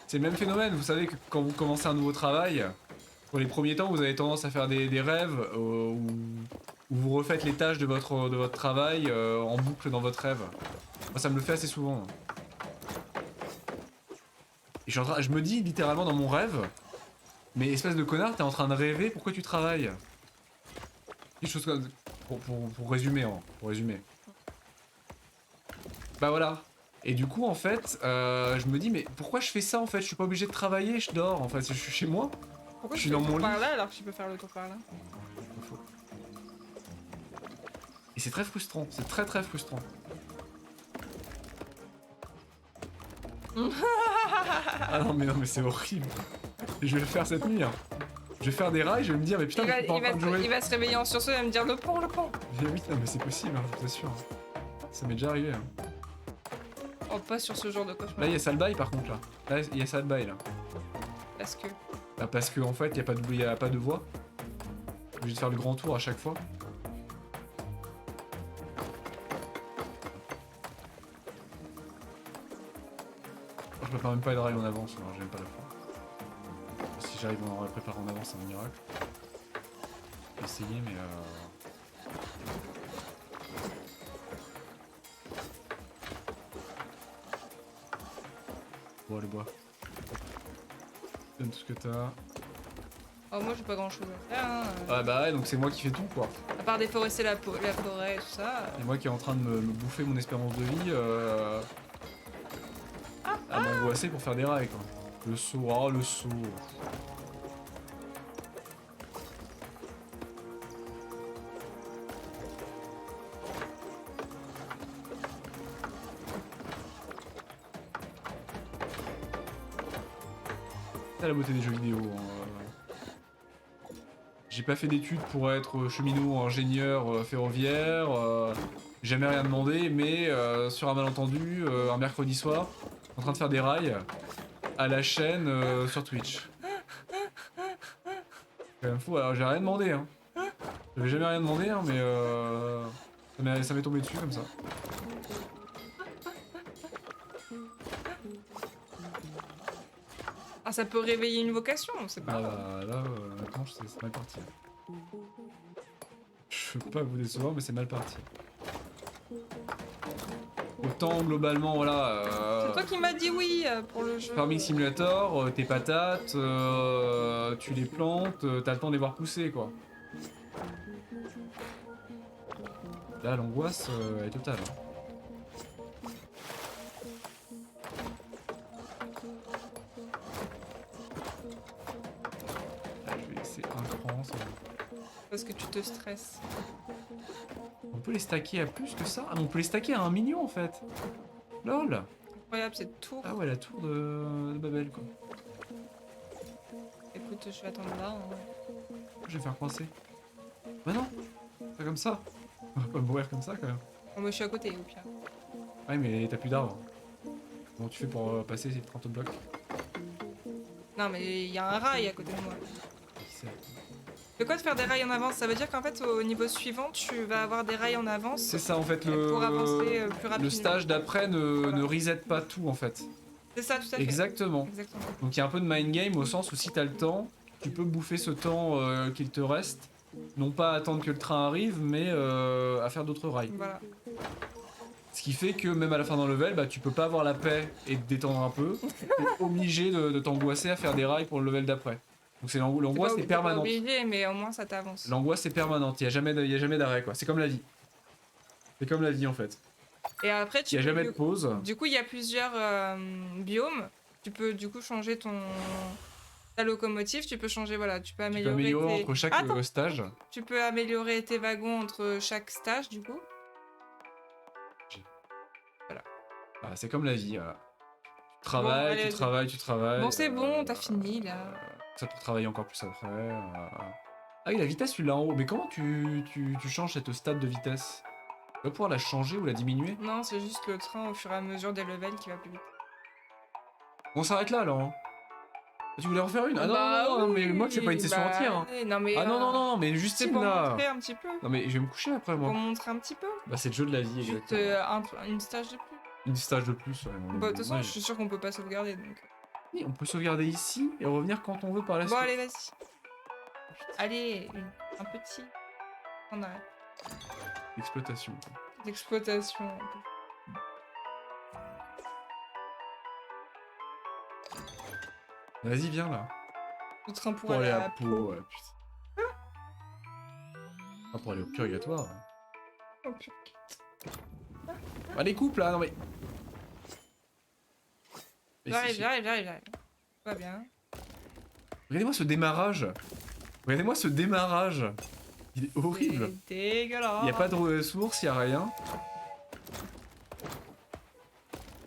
C'est le même phénomène, vous savez que quand vous commencez un nouveau travail, pour les premiers temps, vous avez tendance à faire des rêves où vous refaites les tâches de votre travail en boucle dans votre rêve. Moi, ça me le fait assez souvent. Et je me dis littéralement dans mon rêve, mais espèce de connard, t'es en train de rêver, pourquoi tu travailles? Quelque chose comme... Pour résumer, hein, pour résumer. Bah voilà. Et du coup, en fait, je me dis, mais pourquoi je fais ça en fait? Je suis pas obligé de travailler, je dors en fait, je suis chez moi. Pourquoi Je tu suis fais dans le mon tour lit. par là alors que tu peux faire le tour par là? Et c'est très frustrant, c'est très très frustrant. Ah non mais c'est horrible. Et je vais le faire cette nuit. Hein. Je vais faire des rails, je vais me dire mais putain, mais je suis pas en train de jouer. Il va se réveiller en sursaut et va me dire le pont, le pont. Mais oui, non, mais c'est possible, hein, je vous assure. Ça m'est déjà arrivé. Hein. Oh, pas sur ce genre de cauchemar. Là, il y a Salbaï par contre là. Là, il y a Salbaï là. Parce que. Bah, parce que en fait, il y a pas de voie. Je suis obligé de faire le grand tour à chaque fois. Je prépare même pas les rails en avance, alors j'aime pas la faire. Si j'arrive à en préparer en avance, c'est un miracle. J'ai essayé, mais Bois le bois. Donne tout ce que t'as. Oh, moi j'ai pas grand chose à faire. Hein. Ah bah ouais, donc c'est moi qui fais tout quoi. À part déforester la forêt et tout ça. Et moi qui est en train de me bouffer mon espérance de vie à m'angoisser pour faire des rails quoi. Le saut, oh le saut. C'est la beauté des jeux vidéo. Hein. J'ai pas fait d'études pour être cheminot, ingénieur ferroviaire. Jamais rien demandé, mais sur un malentendu, un mercredi soir, en train de faire des rails à la chaîne sur Twitch. Quand même fou, alors j'ai rien demandé. Hein. J'avais jamais rien demandé, hein, mais ça m'est tombé dessus comme ça. Ah, ça peut réveiller une vocation, c'est pas. Ah bah là, maintenant c'est mal parti. Je veux pas vous décevoir, mais c'est mal parti. Autant globalement, voilà. C'est toi qui m'as dit oui pour le jeu. Farming Simulator, tes patates, tu les plantes, t'as le temps de les voir pousser quoi. Là, l'angoisse est totale. Hein. Là, je vais laisser un cran. Ça... Parce que tu te stresses. On peut les stacker à plus que ça? Ah, mais on peut les stacker à 1 million en fait. Lol. Incroyable cette tour. Ah ouais, la tour de Babel quoi. Écoute, je vais attendre là. Hein. Je vais faire coincer. Bah non, pas comme ça. On va pas mourir comme ça quand même. Bon, moi je suis à côté au pire. Ouais, mais t'as plus d'arbres. Comment tu fais pour passer ces 30 blocs? Non, mais il y a un rail à côté de moi. Qui sait? Le quoi de faire des rails en avance? Ça veut dire qu'en fait, au niveau suivant, tu vas avoir des rails en avance C'est ça en fait, pour avancer plus le rapidement. stage d'après Voilà. ne reset pas tout en fait. C'est ça, tout à fait. Exactement. Exactement. Donc il y a un peu de mind game au sens où si t'as le temps, tu peux bouffer ce temps qu'il te reste. Non pas à attendre que le train arrive, mais à faire d'autres rails. Voilà. Ce qui fait que même à la fin d'un level, bah, tu peux pas avoir la paix et te détendre un peu. T'es obligé de t'angoisser à faire des rails pour le level d'après. Donc c'est l'angoisse est T'es pas permanente. obligé, mais au moins ça t'avance. L'angoisse est permanente, il y a jamais d'arrêt quoi. C'est comme la vie. C'est comme la vie en fait. Et après, Il y a jamais de pause. Du coup, il y a plusieurs biomes. Tu peux du coup changer ta locomotive. Tu peux changer, voilà, tu peux Tu peux améliorer, améliorer entre chaque stage. Tu peux améliorer tes wagons entre chaque stage, du coup. Ah, c'est comme la vie. Voilà. Tu travailles, allez, tu travailles, tu travailles. Bon, c'est bon, t'as fini là. Ça pour travailler encore plus après. Ah oui, la vitesse, tu l'as en haut. Mais comment tu changes cette stade de vitesse? Tu vas pouvoir la changer ou la diminuer? Non, c'est juste le train au fur et à mesure des levels qui va plus vite. On s'arrête là alors. Hein. Tu voulais en refaire une? Ah non, Bah non, non, oui, mais moi c'est pas une session bah entière. Hein. allez, non, mais, Ah non, non, non, mais juste c'est une pour là. montrer un petit peu. Non, mais je vais me coucher après moi. Pour montrer un petit peu. Bah, c'est le jeu de la vie, Juste exactement. une stage de plus. Une stage de plus. Ouais, Bah, de toute façon, ouais. je suis sûr qu'on peut pas sauvegarder donc. Oui, on peut sauvegarder ici et revenir quand on veut par la Bon, suite. allez, vas-y. Allez, un petit. On arrête. Exploitation. L'exploitation. Vas-y, viens là. Le train pour Pour aller aller à à Pau, ouais, putain. Ah, pour aller au purgatoire. Ouais. Oh, putain. Allez, coupe là, non mais. Mais J'arrive, c'est- j'arrive. Tout va bien. Regardez-moi ce démarrage. Regardez-moi ce démarrage. Il est horrible. C'est dégueulasse. Il n'y a pas de ressources, il n'y a rien.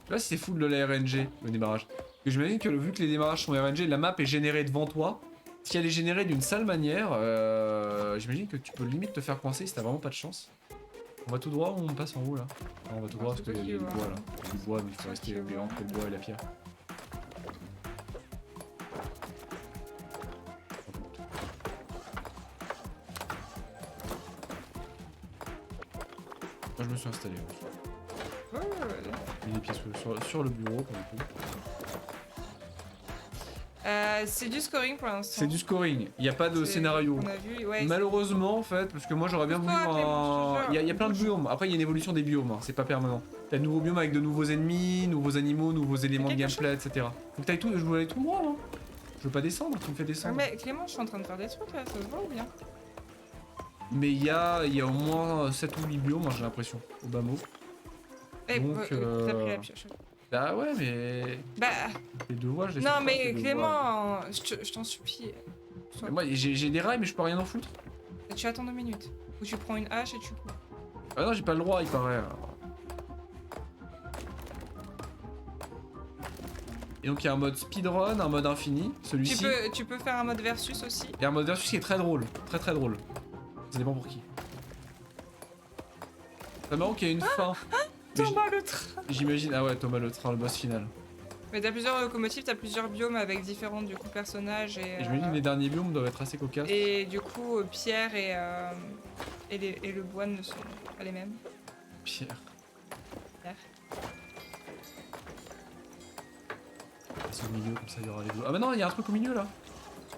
Là, c'est full de la RNG, le démarrage. Parce que j'imagine que vu que les démarrages sont RNG, la map est générée devant toi. Si elle est générée d'une sale manière, j'imagine que tu peux limite te faire coincer si t'as vraiment pas de chance. On va tout droit ou on passe en haut là? Non, on va tout droit parce qu'il y a du bois là. Il y a du bois, donc il faut rester entre le bois et la pierre. Moi je me suis installé. Ouais. Il y a des pièces sur le bureau pour le coup. C'est du scoring pour l'instant. C'est du scoring, il n'y a pas de scénario. On a vu, ouais. Malheureusement en fait, parce que moi j'aurais bien voulu un... Il y a plein de biomes, après il y a une évolution des biomes, hein. C'est pas permanent. T'as de nouveaux biomes avec de nouveaux ennemis, nouveaux animaux, nouveaux éléments de gameplay, etc. Faut que t'ailles tout, je veux aller tout droit là. Je veux pas descendre, tu me fais Ah, descendre. mais Clément, je suis en train de faire des trucs là, ça se voit ou bien? Mais il y a au moins 7 ou 8 biomes, hein, j'ai l'impression, au bas mot. Eh, Donc, t'as pris la pioche. Bah ouais, mais... Bah, Les deux voies, je les non sais pas, mais les deux voies. Clément, je t'en supplie. Mais moi j'ai des rails mais je peux rien en foutre. Tu attends 2 minutes. Ou tu prends une hache et tu coupes. Ah non, j'ai pas le droit, il paraît. Et donc il y a un mode speedrun, un mode infini, celui-ci. Tu peux faire un mode versus aussi. Et un mode versus qui est très drôle, très drôle. Ça dépend pour qui. C'est marrant qu'il y ait une fin. Mais Thomas le train. j'imagine, ah ouais, Thomas le train, le boss final. Mais t'as plusieurs locomotives, t'as plusieurs biomes avec différents du coup personnages et. Et j'imagine que les derniers biomes doivent être assez cocasses. Et du coup, Pierre et le bois ne sont pas les mêmes. Pierre. Pierre. C'est au milieu, comme ça il y aura les deux. Ah bah non, il y a un truc au milieu là.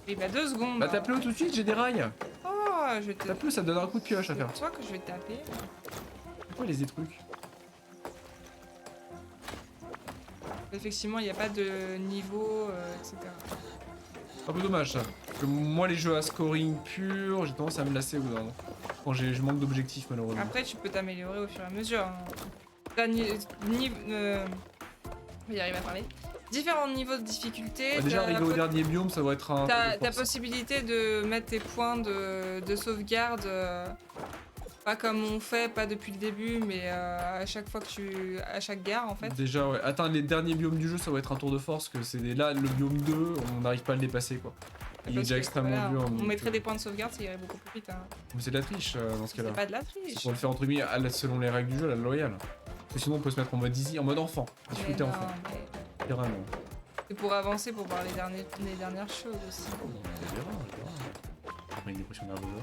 Et bah 2 secondes. Bah tape-le tout de suite, j'ai des rails. Oh, je vais te. Tape-le, ça te donne un coup de pioche à faire. C'est toi que je vais taper. Pourquoi les trucs? Effectivement, il n'y a pas de niveau, etc. Un peu dommage ça. Parce que moi les jeux à scoring pur, j'ai tendance à me lasser au bout d'un moment. Quand je manque d'objectifs malheureusement. Après, tu peux t'améliorer au fur et à mesure. Hein. T'as je vais y arriver à parler. Différents niveaux de difficulté. Bah, déjà arrivé au dernier biome, ça doit être un. T'as possibilité de mettre tes points de sauvegarde. Pas comme on fait, pas depuis le début, mais à chaque fois que à chaque gare en fait. Déjà ouais, atteindre les derniers biomes du jeu ça va être un tour de force, que c'est là le biome 2, on n'arrive pas à le dépasser quoi. Il est Parce déjà que, extrêmement voilà, dur. On donc, mettrait des points de sauvegarde, ça irait beaucoup plus vite. Hein. Mais c'est de la triche dans ce cas-là. C'est pas de la C'est triche. pour le faire entre guillemets selon les règles du jeu, la loyale. Parce que sinon on peut se mettre en mode easy, en mode enfant. Mais Difficulté non, enfant. mais Littéralement. c'est pour avancer, pour voir les dernières choses aussi. On verra. pris une dépression nerveuse.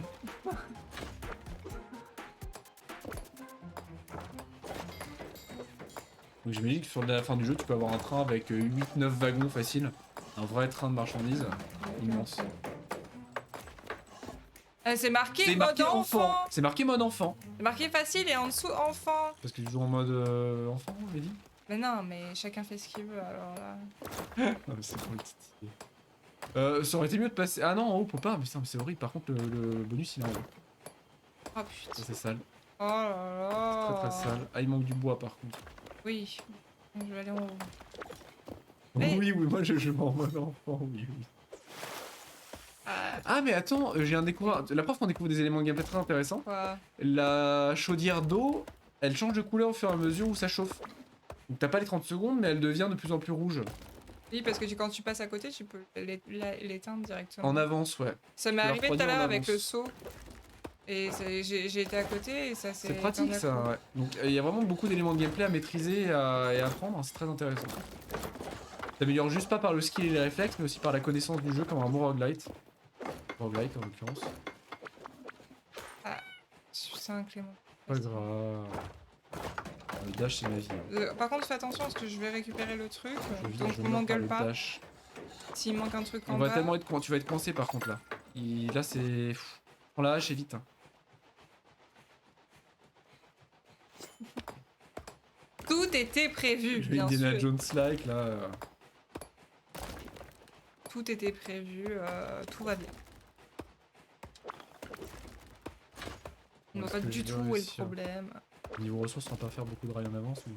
Donc j'imagine que sur la fin du jeu, tu peux avoir un train avec 8-9 wagons facile. Un vrai train de marchandises immense. C'est marqué C'est mode marqué enfant. C'est marqué mode enfant. C'est marqué facile et en dessous enfant. Parce que tu joues en mode enfant, on l'a dit. Mais non, mais chacun fait ce qu'il veut alors là. Non mais c'est pour le titiller. Ça aurait été mieux de passer... Ah non, en haut, on peut pas. Mais putain, mais c'est horrible. Par contre, le bonus, il est en haut. Oh Ça, putain. c'est sale. Oh là là. Très très sale. Ah, il manque du bois, par contre. Oui. Je vais aller en haut. Mais- Oui, oui, moi je joue en mode enfant, oui, oui. Ah mais attends, j'ai un découvert. La preuve qu'on découvre des éléments de gameplay très intéressants. Quoi? La chaudière d'eau, elle change de couleur au fur et à mesure où ça chauffe. Donc t'as pas les 30 secondes, mais elle devient de plus en plus rouge. Oui, parce que quand tu passes à côté, tu peux l'éteindre directement. En avance, ouais. Ça m'est tu la arrivé tout à refroidis l'heure en avec le avance. seau. Et j'ai été à côté et ça s'est. C'est pratique éteint ça, d'un coup. ouais. Donc il y a vraiment beaucoup d'éléments de gameplay à maîtriser et à apprendre, c'est très intéressant. T'améliores juste pas par le skill et les réflexes, mais aussi par la connaissance du jeu comme un bon roguelite. Roguelite en l'occurrence. Putain, Clément. Pas grave. Le dash c'est ma vie. Hein. Par contre, fais attention parce que je vais récupérer le truc. Donc, je vous meurs par m'engueule le pas. dash. S'il manque un truc en On va bas. tellement être tu vas être coincé par contre là. Là c'est. Prends la hache et vite. Hein. Tout était prévu, Je vais bien Indiana sûr. Jones-like là. Tout était prévu, tout va bien. On voit Est-ce pas que du je vais tout où est le réussir problème. Niveau ressources, on va pas faire beaucoup de rails en avance, mais.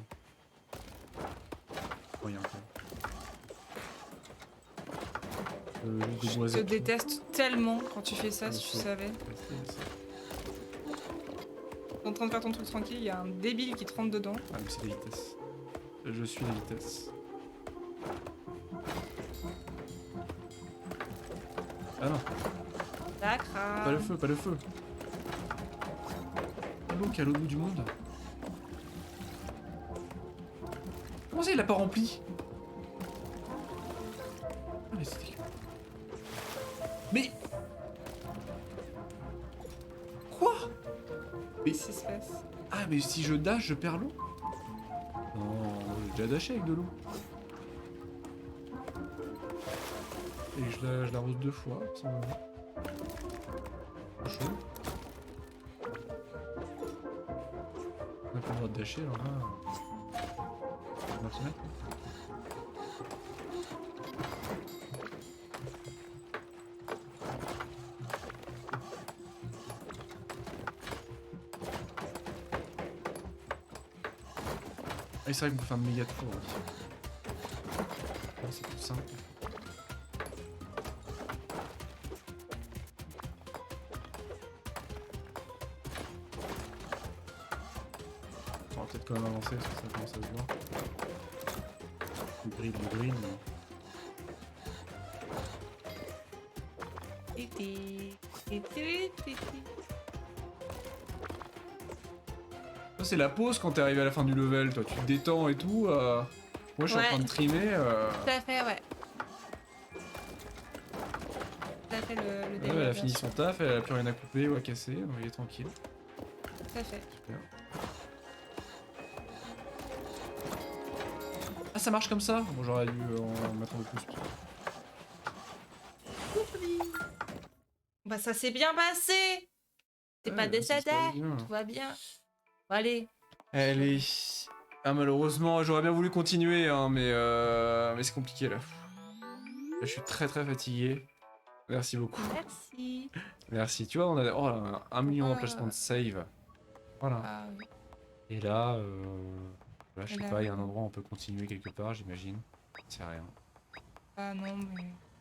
Rien quoi. Juste Je déboiser te tout. déteste tellement quand tu fais ça, Je si tu sais. savais. T'es en train de faire ton truc tranquille, il y a un débile qui te rentre dedans. Ah mais c'est la vitesse. Je suis la vitesse. Ah non, D'accord. pas le feu, pas le feu. L'eau qui est à l'autre bout du monde. Comment ça il l'a pas rempli? Ah mais c'était... Mais... Quoi? Mais... Qu'est-ce qui se passe? Ah mais si je dash, je perds l'eau? Non, j'ai déjà dashé avec de l'eau. Et je l'arrose 2 fois, sans... Trop chaud. On n'a pas le droit de dasher alors là... On va se mettre. Ah, c'est vrai qu'on peut faire un méga tour. Ah, c'est tout simple. On va peut-être quand même avancer parce que ça commence à se voir. Le green, mais... Ça, c'est la pause quand t'es arrivé à la fin du level, toi. Tu te détends et tout. Moi, je suis en Ouais. train de trimer. Tout à fait, ouais. Tout à fait le Ouais, délire. elle a bien fini sûr. son taf, elle a plus rien à couper ou à casser. Donc, il est tranquille. Tout à fait. Super. Ah, ça marche comme ça? Bon, j'aurais dû en mettre un peu plus. Bah ça s'est bien passé. T'es Ouais, pas ça se décédé. passe bien. Tout va bien. Bon, allez. Allez. Ah, malheureusement, j'aurais bien voulu continuer, hein, mais c'est compliqué là. Là, je suis très très fatigué. Merci beaucoup. Merci. Merci. Tu vois, on a oh, là, 1 million Ah. d'emplacements de save. Voilà. Ah oui. Et là, là je Et sais là, pas, il y a un endroit où on peut continuer quelque part, j'imagine. C'est rien. Ah non, mais...